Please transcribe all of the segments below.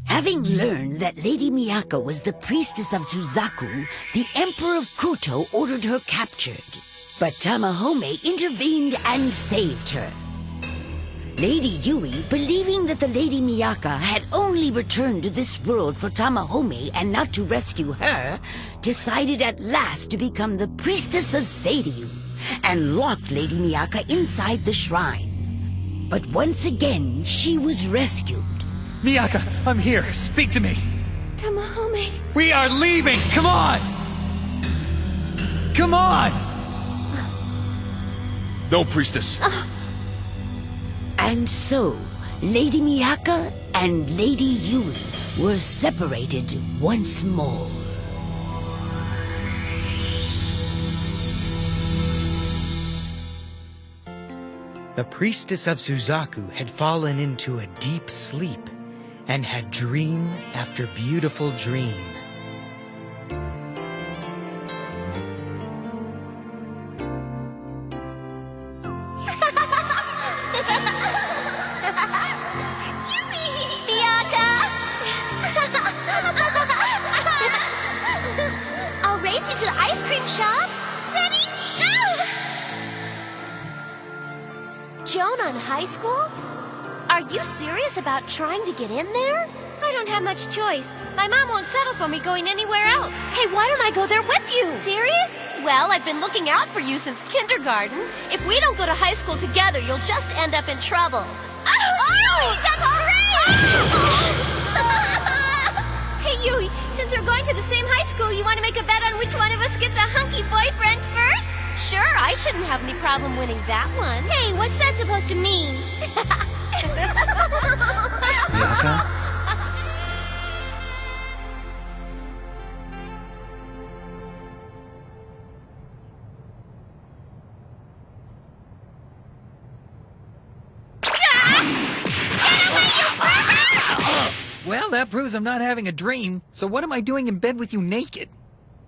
Having learned that Lady Miyako was the priestess of Suzaku, the Emperor of Kuto ordered her captured. But Tamahome intervened and saved her. Lady Yui, believing that the Lady Miyako had only returned to this world for Tamahome and not to rescue her, decided at last to become the priestess of Seiryu and locked Lady Miyako inside the shrine. But once again, she was rescued. Miyako, I'm here. Speak to me. Tamahome. We are leaving. Come on. Come on. No, priestess. And so, Lady Miyako and Lady Yui were separated once more. The priestess of Suzaku had fallen into a deep sleep and had dream after beautiful dream. I'll race you to the ice cream shop. Ready? Go! Jonan High School? Are you serious about trying to get in there? I don't have much choice. My mom won't settle for me going anywhere else. Hey, why don't I go there with you? Serious? Well, I've been looking out for you since kindergarten. If we don't go to high school together, you'll just end up in trouble. Oh, that's great! Hey, Yui, since we're going to the same high school, you want to make a bet on which one of us gets a hunky boyfriend first? Sure, I shouldn't have any problem winning that one. Hey, what's that supposed to mean? Miyako? Well, that proves I'm not having a dream. So what am I doing in bed with you naked?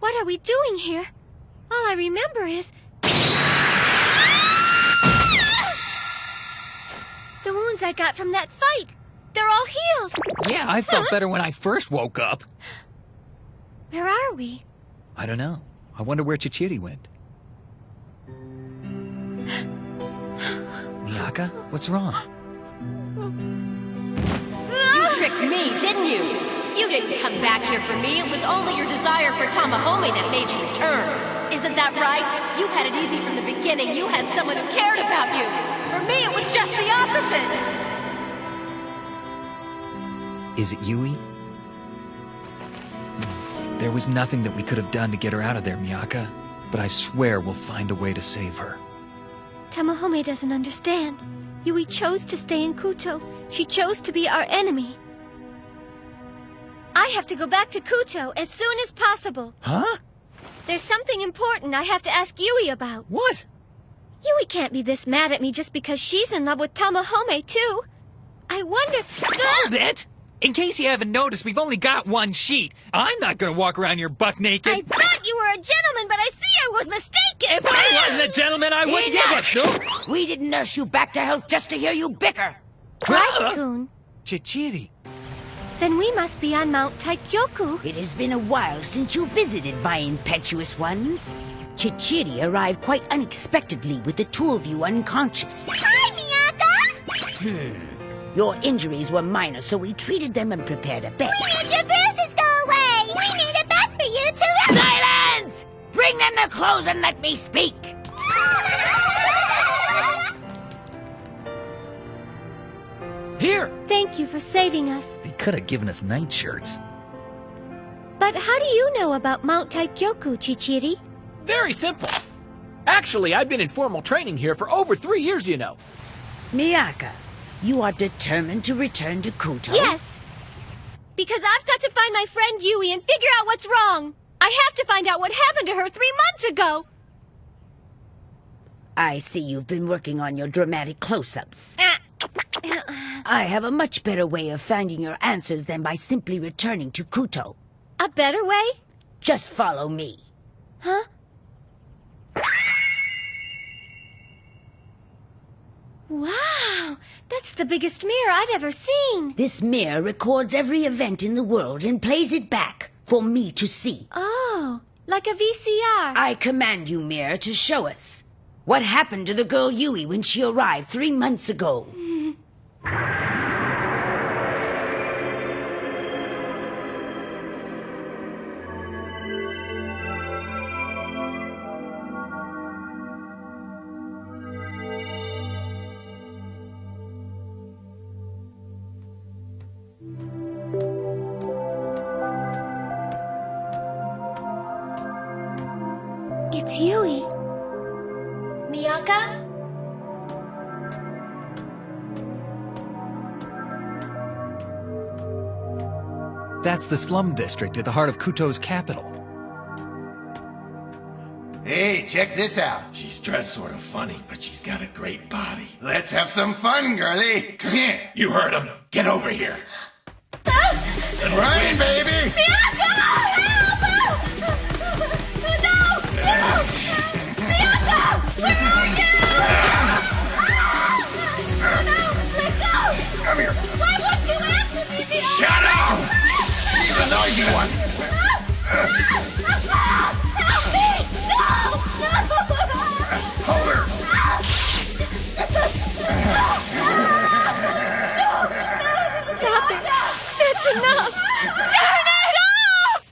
What are we doing here? All I remember is... the wounds I got from that fight. They're all healed. Yeah, I felt better when I first woke up. Where are we? I don't know. I wonder where Chichiri went. Miyako, what's wrong? You tricked me, didn't you? You didn't come back here for me. It was only your desire for Tamahome that made you return. Isn't that right? You had it easy from the beginning. You had someone who cared about you. For me, it was just the opposite. Is it Yui? There was nothing that we could have done to get her out of there, Miyako. But I swear we'll find a way to save her. Tamahome doesn't understand. Yui chose to stay in Kuto. She chose to be our enemy. I have to go back to Kuto as soon as possible. Huh? There's something important I have to ask Yui about. What? Yui can't be this mad at me just because she's in love with Tamahome, too. I wonder... Hold it! In case you haven't noticed, we've only got one sheet. I'm not gonna walk around here buck naked. I thought you were a gentleman, but I see I was mistaken. If I wasn't a gentleman, I wouldn't give it. No. We didn't nurse you back to health just to hear you bicker. Right, Kun. Chichiri. Then we must be on Mount Taikyoku. It has been a while since you visited, my impetuous ones. Chichiri arrived quite unexpectedly with the two of you unconscious. Hi, Miyako! Your injuries were minor, so we treated them and prepared a bed. We made your bruises go away! We made Bring them their clothes and let me speak! Here! Thank you for saving us. They could have given us nightshirts. But how do you know about Mount Taikyoku, Chichiri? Very simple. Actually, I've been in formal training here for over 3 years, you know. Miyaka, you are determined to return to Kuto? Yes. Because I've got to find my friend Yui and figure out what's wrong. I have to find out what happened to her 3 months ago. I see you've been working on your dramatic close-ups. Uh, I have a much better way of finding your answers than by simply returning to Kuto. A better way? Just follow me. Huh? Wow! That's the biggest mirror I've ever seen. This mirror records every event in the world and plays it back for me to see. Oh, like a VCR. I command you, mirror, to show us. What happened to the girl Yui when she arrived 3 months ago? It's Yui. Miyaka? That's the slum district at the heart of Kuto's capital. Hey, check this out. She's dressed sort of funny, but she's got a great body. Let's have some fun, girlie. Come here. You heard him. Get over here. Run, baby. Come here. Why won't you answer me, Miyaka? Shut up! She's a noisy one. Help me! No! Hold her. Stop it! That's enough! Turn it off!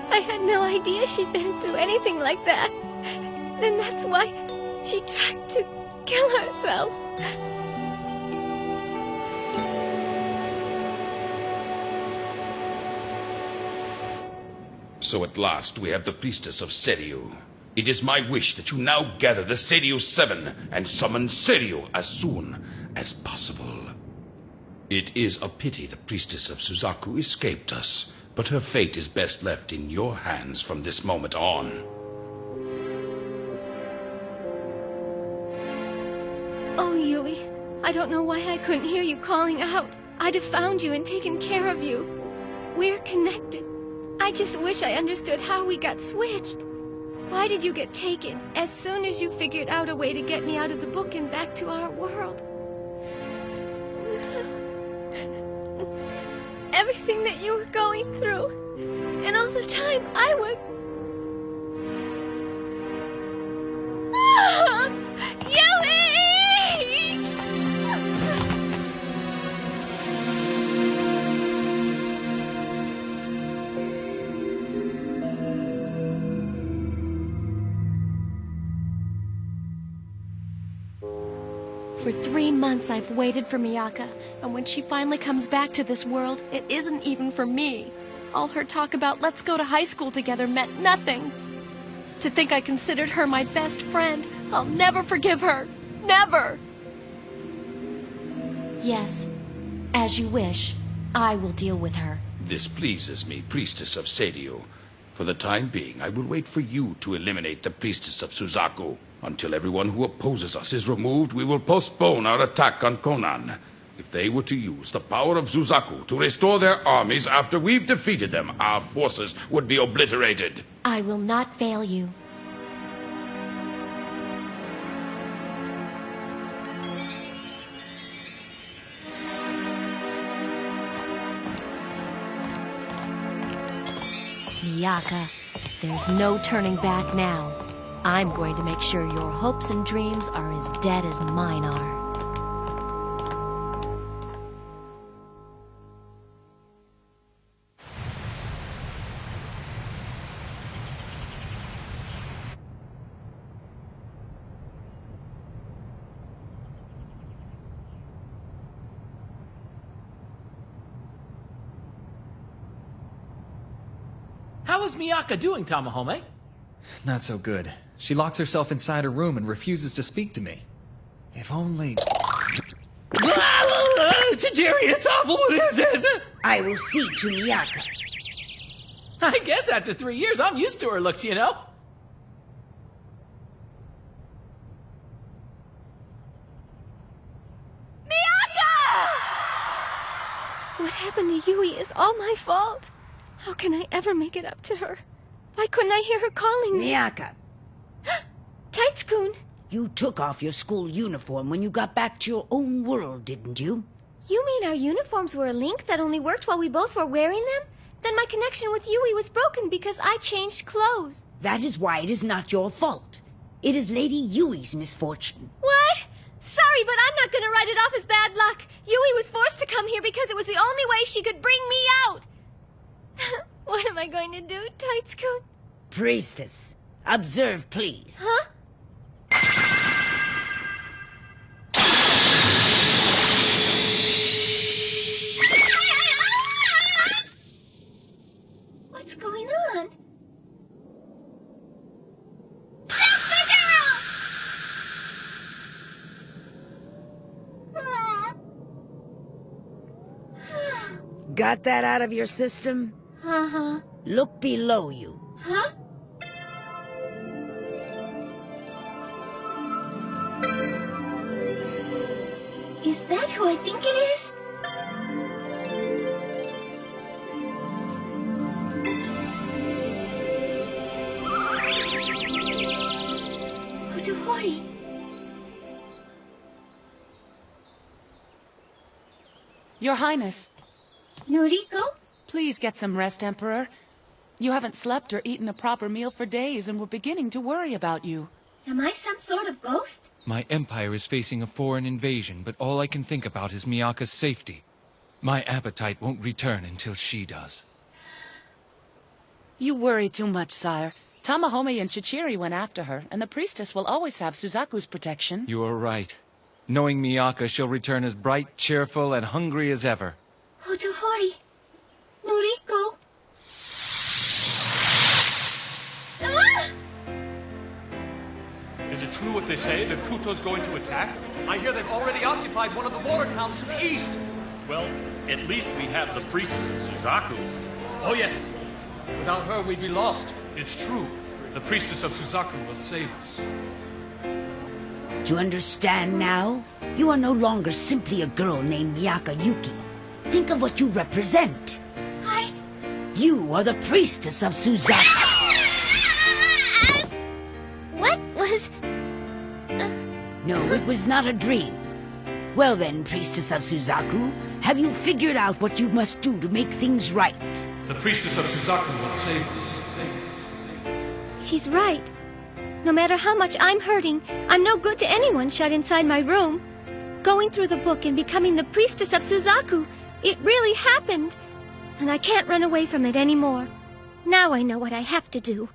I had no idea she'd been through anything like that. Then that's why she tried to kill herself. So at last we have the priestess of Seiryu. It is my wish that you now gather the Seiryu Seven and summon Seiryu as soon as possible. It is a pity the priestess of Suzaku escaped us, but her fate is best left in your hands from this moment on. Oh, Yui, I don't know why I couldn't hear you calling out. I'd have found you and taken care of you. We're connected. I just wish I understood how we got switched. Why did you get taken as soon as you figured out a way to get me out of the book and back to our world? Everything that you were going through, and all the time I was... Yui! For 3 months I've waited for Miyaka, and when she finally comes back to this world, it isn't even for me. All her talk about let's go to high school together meant nothing. To think I considered her my best friend, I'll never forgive her. Never! Yes, as you wish, I will deal with her. This pleases me, priestess of Seiryu. For the time being, I will wait for you to eliminate the priestess of Suzaku. Until everyone who opposes us is removed, we will postpone our attack on Konan. If they were to use the power of Suzaku to restore their armies after we've defeated them, our forces would be obliterated. I will not fail you. Miyaka, there's no turning back now. I'm going to make sure your hopes and dreams are as dead as mine are. How is Miyaka doing, Tamahome? Not so good. She locks herself inside her room and refuses to speak to me. If only... Jerry, it's awful. What is it? I will see to Miyaka. I guess after 3 years, I'm used to her looks, you know? What happened to Yui is all my fault. How can I ever make it up to her? Why couldn't I hear her calling me? Miyaka, Tights-kun! you took off your school uniform when you got back to your own world, didn't you? You mean our uniforms were a link that only worked while we both were wearing them? Then my connection with Yui was broken because I changed clothes. That is why it is not your fault. It is Lady Yui's misfortune. What? Sorry, but I'm not gonna write it off as bad luck. Yui was forced to come here because it was the only way she could bring me out. What am I going to do, Tights-kun? Priestess, observe, please. Huh? What's going on? Got that out of your system? Uh-huh. Look below you. Huh? Is that who I think it is? Hori. Your Highness. Noriko? Please get some rest, Emperor. You haven't slept or eaten a proper meal for days, and we're beginning to worry about you. Am I some sort of ghost? My empire is facing a foreign invasion, but all I can think about is Miyaka's safety. My appetite won't return until she does. You worry too much, sire. Tamahome and Chichiri went after her, and the priestess will always have Suzaku's protection. You are right. Knowing Miyaka, she'll return as bright, cheerful, and hungry as ever. Hotohori. Noriko. Is it true what they say, that Kuto's going to attack? I hear they've already occupied one of the water towns to the east. Well, at least we have the priestess of Suzaku. Oh yes. Without her, we'd be lost. It's true. The priestess of Suzaku will save us. Do you understand now? You are no longer simply a girl named Miyaka Yuki. Think of what you represent. You are the priestess of Suzaku. What was... No, it was not a dream. Well then, priestess of Suzaku, have you figured out what you must do to make things right? The priestess of Suzaku will save us. She's right. No matter how much I'm hurting, I'm no good to anyone shut inside my room. Going through the book and becoming the priestess of Suzaku, it really happened. And I can't run away from it anymore. Now I know what I have to do.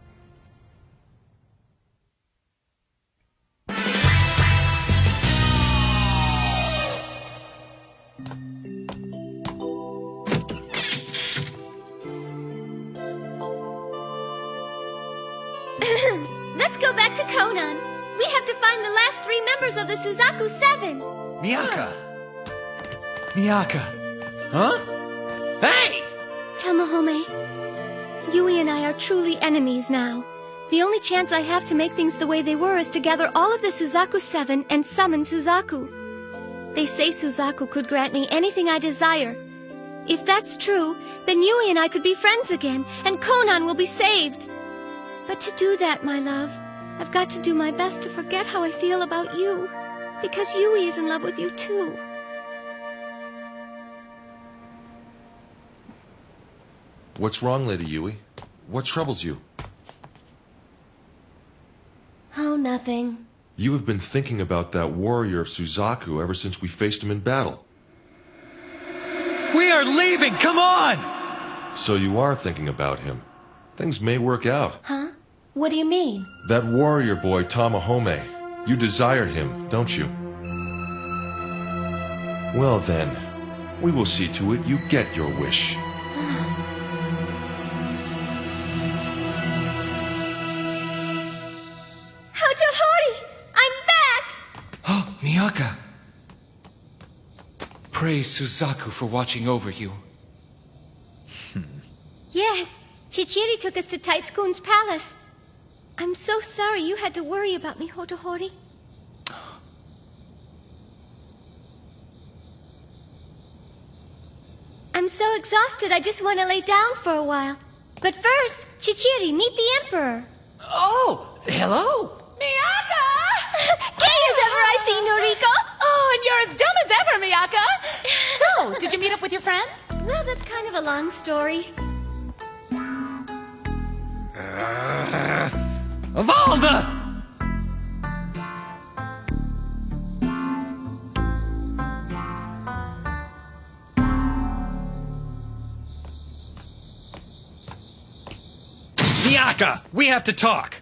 Let's go back to Conan. We have to find the last 3 members of the Suzaku 7. Miyaka! Miyaka! Huh? Hey! Tamahome, Yui and I are truly enemies now. The only chance I have to make things the way they were is to gather all of the Suzaku 7 and summon Suzaku. They say Suzaku could grant me anything I desire. If that's true, then Yui and I could be friends again, and Conan will be saved. But to do that, my love, I've got to do my best to forget how I feel about you, because Yui is in love with you too. What's wrong, Lady Yui? What troubles you? Nothing. You have been thinking about that warrior of Suzaku ever since we faced him in battle. We are leaving! Come on! So you are thinking about him. Things may work out. Huh? What do you mean? That warrior boy, Tamahome. You desire him, don't you? Well then, we will see to it you get your wish. Hotohori! I'm back! Oh, Miyaka! Praise Suzaku for watching over you. Yes, Chichiri took us to Taitsukun's palace. I'm so sorry you had to worry about me, Hotohori. I'm so exhausted I just want to lay down for a while. But first, Chichiri, meet the Emperor. Oh, hello. Miyaka! Gay as ever I see, Noriko! Oh, and you're as dumb as ever, Miyaka! So, did you meet up with your friend? Well, that's kind of a long story. Of all the... Miyaka, we have to talk.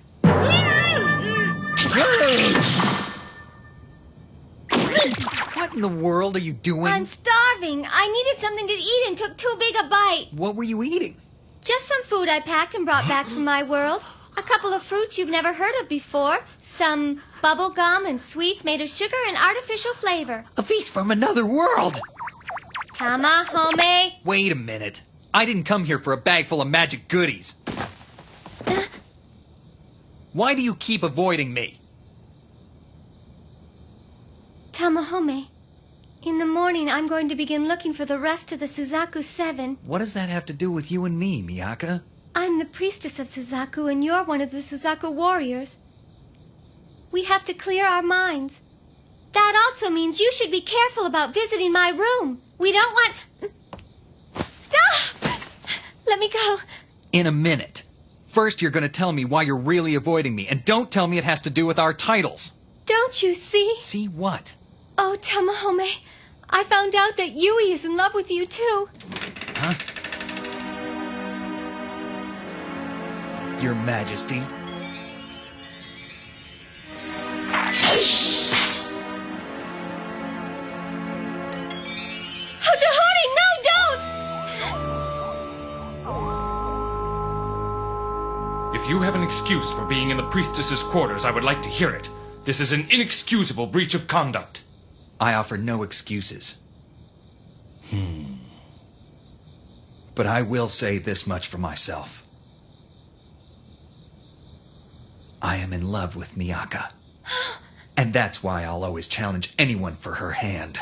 What in the world are you doing? I'm starving. I needed something to eat and took too big a bite. What were you eating? Just some food I packed and brought back from my world. A couple of fruits you've never heard of before. Some bubble gum and sweets made of sugar and artificial flavor. A feast from another world. Tamahome. Wait a minute. I didn't come here for a bag full of magic goodies. Why do you keep avoiding me? Tamahome. In the morning, I'm going to begin looking for the rest of the Suzaku 7. What does that have to do with you and me, Miyaka? I'm the priestess of Suzaku, and you're one of the Suzaku warriors. We have to clear our minds. That also means you should be careful about visiting my room. We don't want... Stop! Let me go. In a minute. First, you're going to tell me why you're really avoiding me, and don't tell me it has to do with our titles. Don't you see? See what? Oh, Tamahome, I found out that Yui is in love with you, too. Huh? Your Majesty. Hotohori, no, don't! If you have an excuse for being in the priestess's quarters, I would like to hear it. This is an inexcusable breach of conduct. I offer no excuses. But I will say this much for myself. I am in love with Miyaka. And that's why I'll always challenge anyone for her hand.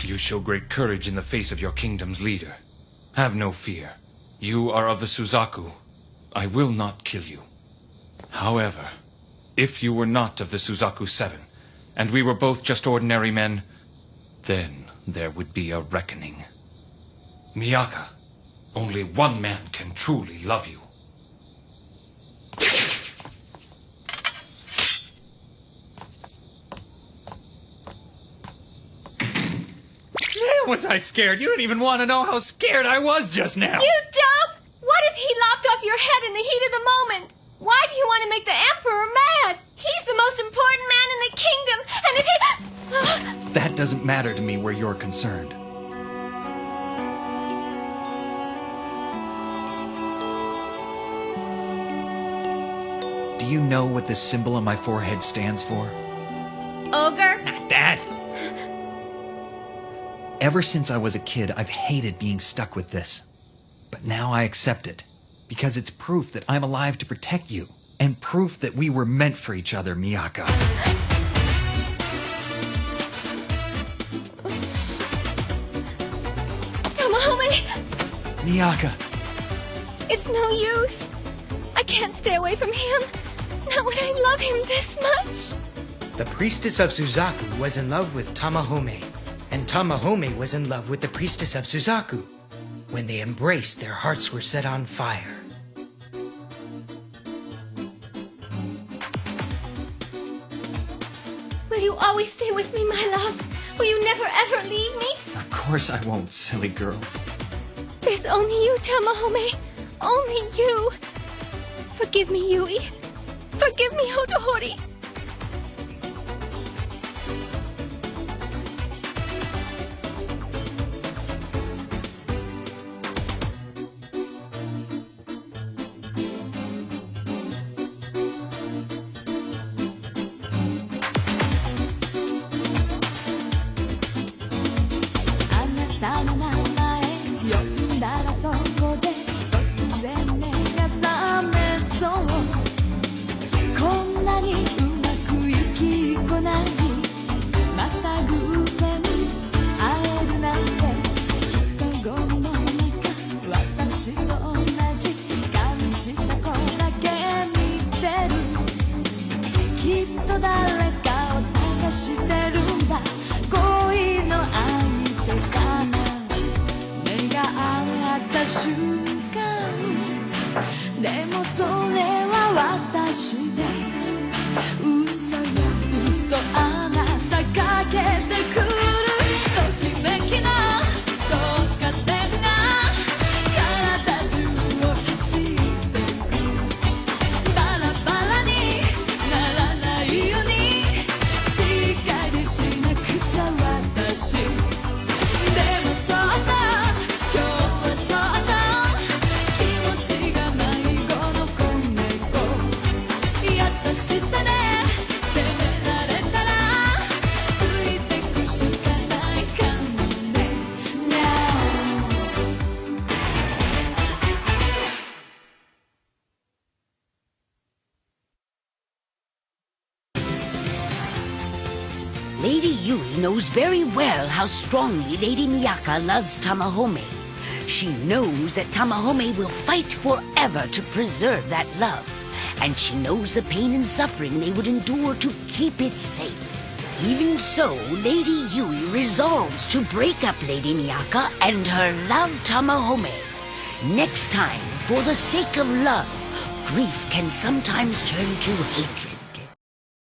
You show great courage in the face of your kingdom's leader. Have no fear. You are of the Suzaku. I will not kill you. However, if you were not of the Suzaku 7, and we were both just ordinary men, then there would be a reckoning. Miyaka, only one man can truly love you. Was I scared? You didn't even want to know how scared I was just now. You dope! What if he lopped off your head in the heat of the moment? Why do you want to make the Emperor mad? He's the most important man in the kingdom, and if he... That doesn't matter to me where you're concerned. Do you know what this symbol on my forehead stands for? Ogre? Not that! Ever since I was a kid, I've hated being stuck with this. But now I accept it, because it's proof that I'm alive to protect you, and proof that we were meant for each other, Miyaka. Miyaka. It's no use. I can't stay away from him. Not when I love him this much. The priestess of Suzaku was in love with Tamahome, and Tamahome was in love with the priestess of Suzaku. When they embraced, their hearts were set on fire. Will you always stay with me, my love? Will you never ever leave me? Of course I won't, silly girl. There's only you, Tamahome. Only you. Forgive me, Yui. Forgive me, Hotohori. Lady Yui knows very well how strongly Lady Miyaka loves Tamahome. She knows that Tamahome will fight forever to preserve that love. And she knows the pain and suffering they would endure to keep it safe. Even so, Lady Yui resolves to break up Lady Miyaka and her love Tamahome. Next time, for the sake of love, grief can sometimes turn to hatred.